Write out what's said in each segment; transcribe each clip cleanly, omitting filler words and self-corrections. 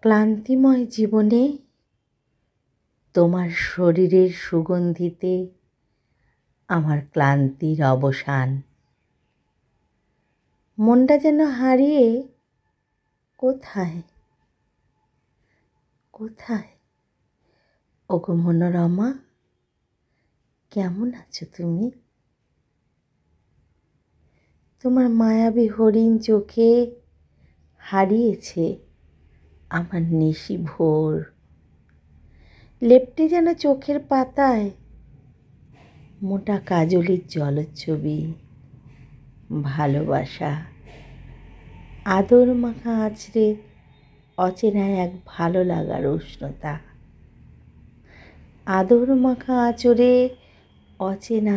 ক্লান্তিময় জীবনে তোমার শরীরের সুগন্ধিতে আমার ক্লান্তির অবসান। মনটা যেন হারিয়ে কোথায় কোথায়। ওগো মনোরমা, কেমন আছো তুমি? তোমার মায়াবী হরিণ চোখে হারিয়েছে আমার নিশি ভোর। লেপ্টে যেন চোখের পাতায় মোটা কাজলের জলছবি। ভালোবাসা আদর মাখা আঁচড়ে অচেনা এক ভালো লাগার উষ্ণতা। আদর মাখা আঁচড়ে অচেনা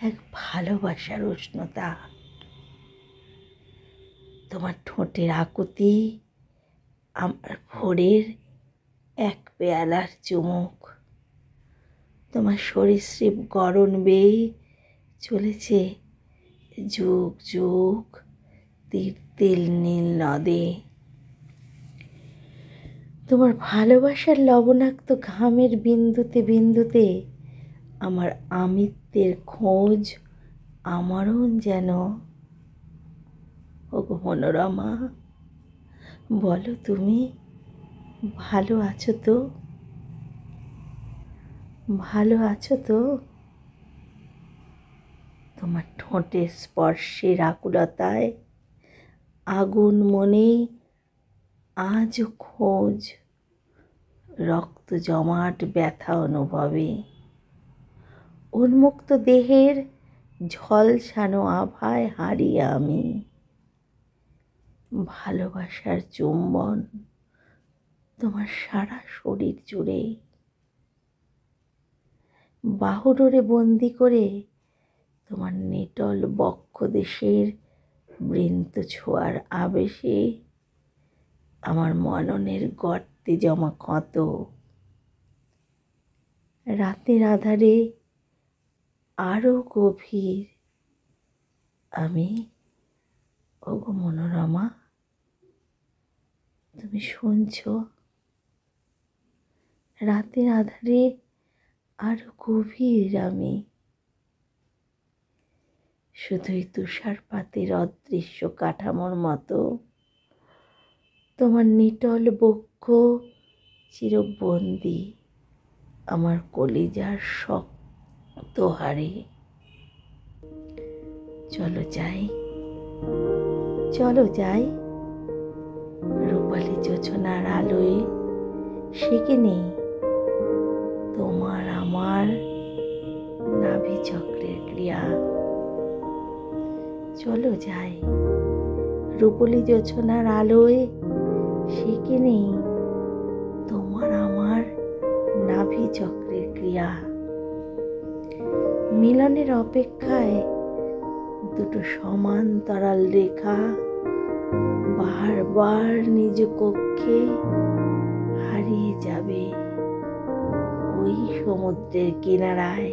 এক ভালোবাসার উষ্ণতা। তোমার ঠোঁটের আকুতি আমার ভোরের এক পেয়ালার চুমুক। তোমার সরীসৃপ গড়ন বেয়ে চলেছে যুগ যুগ তীর্তিল নীল নদে। তোমার ভালোবাসার লবণাক্ত ঘামের বিন্দুতে বিন্দুতে আমার আমিত্বের খোঁজ আমরণ যেন। ওগো মনোরমা, বলো তুমি ভালো আছো তো? ভালো আছো তো? তোমার ঠোঁটের স্পর্শের আকুলতায় আগুন মনে আজও খোঁজ। রক্ত জমাট ব্যথা অনুভবে উন্মুক্ত দেহের ঝলসানো আভায় হারিয়ে আমি। ভালোবাসার চুম্বন তোমার সারা শরীর জুড়ে। বাহুডোরে বন্দি করে তোমার নিটল বক্ষদেশের বৃন্ত ছোঁয়ার আবেশে আমার মননের গর্তে জমা ক্ষত। রাতের আধারে আরো গভীর আমি। ওগো মনোরমা, তুমি শুনছো? রাতের আধারে আরো গভীর আমি। শুধুই তুষারপাতের অদৃশ্য কাঠামোর মতো তোমার নিটল বক্ষ চিরবন্দি আমার কলিজার শক্ত হাড়ে। চলো যাই, চলো যাই, রূপালী যোছনার আলোয় সেকে নেই তোমার আমার নাভি চক্রের ক্রিয়া। চলো যাই, রূপালী যোছনার আলোয় সেকে নেই তোমার আমার নাভি চক্রের ক্রিয়া। মিলনের অপেক্ষায় দুটো সমান্তরাল রেখা বারবার নিজ কক্ষে হারিয়ে যাবে ওই সমুদ্রের কিনারায়।